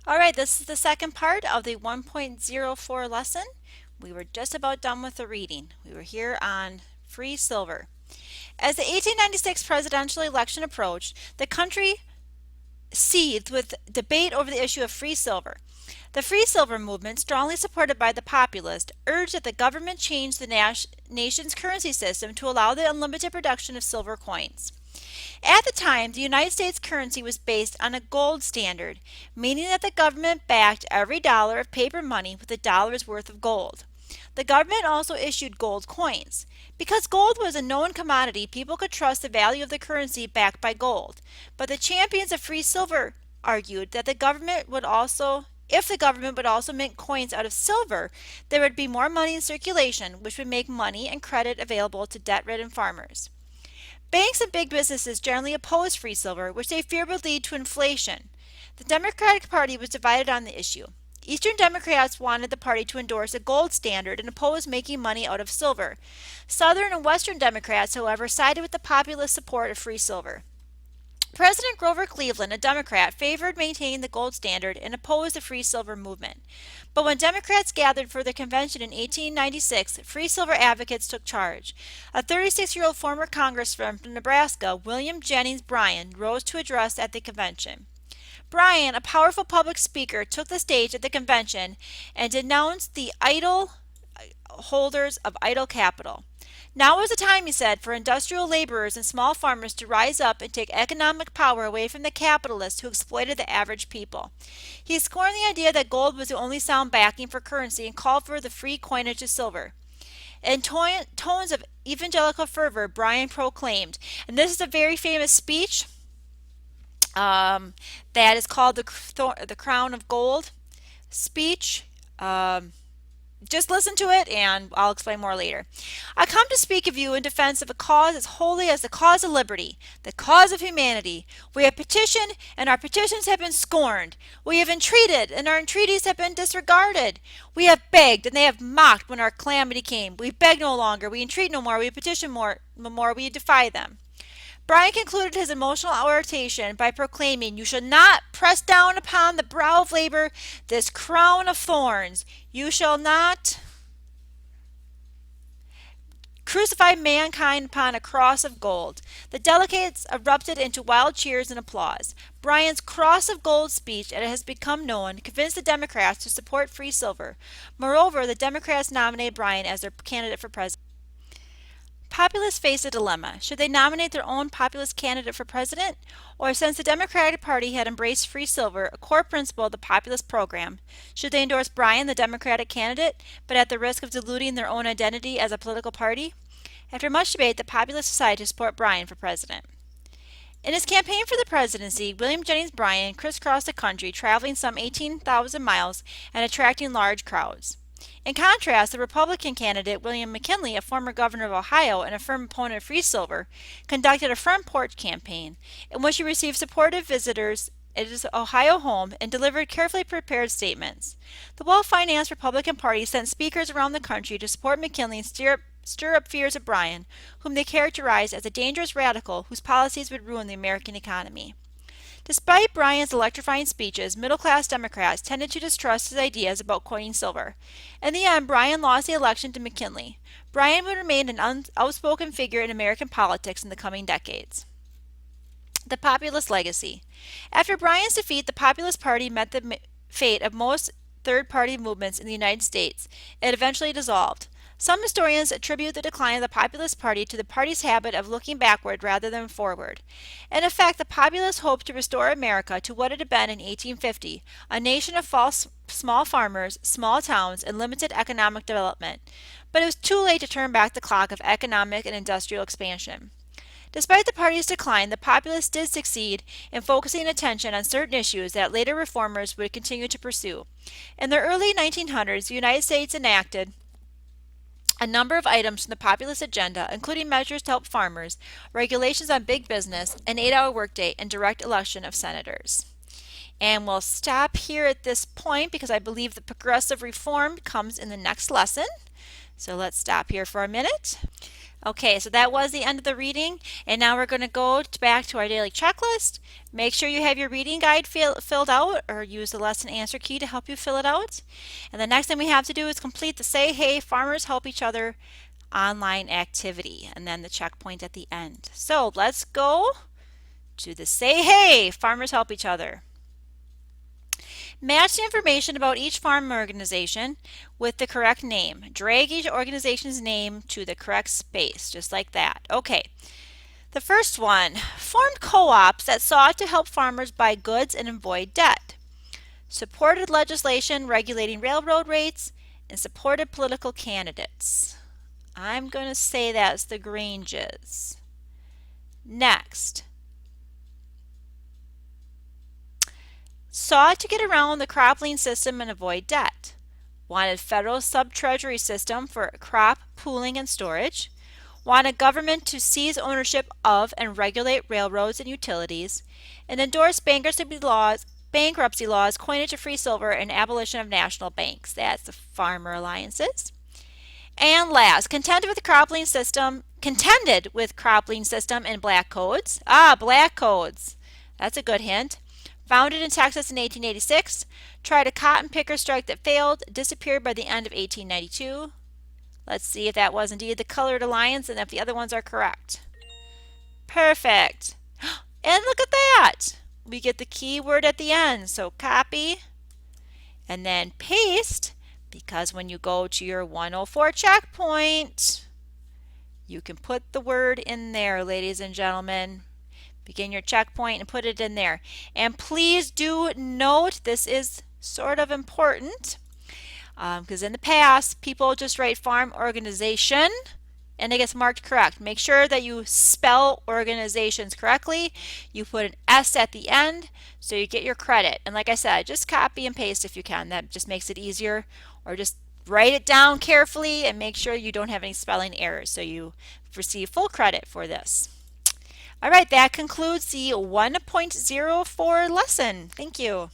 All right, this is the second part of the 1.04 lesson. We were just about done with the reading. We were here on free silver. As the 1896 presidential election approached, the country seethed with debate over the issue of free silver. The free silver movement, strongly supported by the populists, urged that the government change the nation's currency system to allow the unlimited production of silver coins. At the time, the United States currency was based on a gold standard, meaning that the government backed every dollar of paper money with a dollar's worth of gold. The government also issued gold coins. Because gold was a known commodity, people could trust the value of the currency backed by gold. But the champions of free silver argued that if the government would also mint coins out of silver, there would be more money in circulation, which would make money and credit available to debt-ridden farmers. Banks and big businesses generally opposed free silver, which they feared would lead to inflation. The Democratic Party was divided on the issue. Eastern Democrats wanted the party to endorse a gold standard and oppose making money out of silver. Southern and Western Democrats, however, sided with the populist support of free silver. President Grover Cleveland, a Democrat, favored maintaining the gold standard and opposed the free silver movement. But when Democrats gathered for the convention in 1896, free silver advocates took charge. A 36-year-old former congressman from Nebraska, William Jennings Bryan, rose to address at the convention. Bryan, a powerful public speaker, took the stage at the convention and denounced the idle holders of idle capital. Now is the time, he said, for industrial laborers and small farmers to rise up and take economic power away from the capitalists who exploited the average people. He scorned the idea that gold was the only sound backing for currency and called for the free coinage of silver. In tones of evangelical fervor, Bryan proclaimed, and this is a very famous speech that is called the Crown of Gold speech. Just listen to it and I'll explain more later. I come to speak of you in defense of a cause as holy as the cause of liberty, the cause of humanity. We have petitioned and our petitions have been scorned. We have entreated and our entreaties have been disregarded. We have begged and they have mocked when our calamity came. We beg no longer, we entreat no more, we petition no more, we defy them. Bryan concluded his emotional oration by proclaiming, "You shall not press down upon the brow of labor this crown of thorns. You shall not crucify mankind upon a cross of gold." The delegates erupted into wild cheers and applause. Bryan's Cross of Gold speech, as it has become known, convinced the Democrats to support free silver. Moreover, the Democrats nominated Bryan as their candidate for president. Populists face a dilemma. Should they nominate their own populist candidate for president? Or, since the Democratic Party had embraced free silver, a core principle of the populist program, should they endorse Bryan, the Democratic candidate, but at the risk of diluting their own identity as a political party? After much debate, the populists decided to support Bryan for president. In his campaign for the presidency, William Jennings Bryan crisscrossed the country, traveling some 18,000 miles and attracting large crowds. In contrast, the Republican candidate, William McKinley, a former governor of Ohio and a firm opponent of free silver, conducted a front porch campaign in which he received supportive visitors at his Ohio home and delivered carefully prepared statements. The well-financed Republican Party sent speakers around the country to support McKinley and stir up fears of Bryan, whom they characterized as a dangerous radical whose policies would ruin the American economy. Despite Bryan's electrifying speeches, middle-class Democrats tended to distrust his ideas about coining silver. In the end, Bryan lost the election to McKinley. Bryan would remain an outspoken figure in American politics in the coming decades. The populist legacy. After Bryan's defeat, the Populist Party met the fate of most third-party movements in the United States. It eventually dissolved. Some historians attribute the decline of the Populist Party to the party's habit of looking backward rather than forward. In effect, the Populists hoped to restore America to what it had been in 1850, a nation of small farmers, small towns, and limited economic development. But it was too late to turn back the clock of economic and industrial expansion. Despite the party's decline, the Populists did succeed in focusing attention on certain issues that later reformers would continue to pursue. In the early 1900s, the United States enacted a number of items from the populist agenda, including measures to help farmers, regulations on big business, an 8-hour workday, and direct election of senators. And we'll stop here at this point because I believe the progressive reform comes in the next lesson. So let's stop here for a minute. Okay, so that was the end of the reading, and now we're going to go back to our daily checklist. Make sure you have your reading guide filled out, or use the lesson answer key to help you fill it out. And the next thing we have to do is complete the Say Hey, Farmers Help Each Other online activity, and then the checkpoint at the end. So let's go to the Say Hey, Farmers Help Each Other. Match the information about each farm organization with the correct name. Drag each organization's name to the correct space, just like that. Okay, the first one, formed co-ops that sought to help farmers buy goods and avoid debt, supported legislation regulating railroad rates, and supported political candidates. I'm going to say that's the Granges. Next, sought to get around the crop lien system and avoid debt, wanted federal sub-treasury system for crop pooling and storage, wanted government to seize ownership of and regulate railroads and utilities, and endorsed bankruptcy laws, coinage of free silver, and abolition of national banks. That's the farmer alliances. And last, contended with crop lien system and black codes. Black codes. That's a good hint. Founded in Texas in 1886, tried a cotton picker strike that failed, disappeared by the end of 1892. Let's see if that was indeed the Colored Alliance and if the other ones are correct. Perfect. And look at that. We get the keyword at the end. So copy and then paste, because when you go to your 104 checkpoint, you can put the word in there, ladies and gentlemen. Begin your checkpoint and put it in there. And please do note, this is sort of important, because in the past, people just write farm organization and it gets marked correct. Make sure that you spell organizations correctly. You put an S at the end so you get your credit. And like I said, just copy and paste if you can. That just makes it easier. Or just write it down carefully and make sure you don't have any spelling errors so you receive full credit for this. All right, that concludes the 1.04 lesson. Thank you.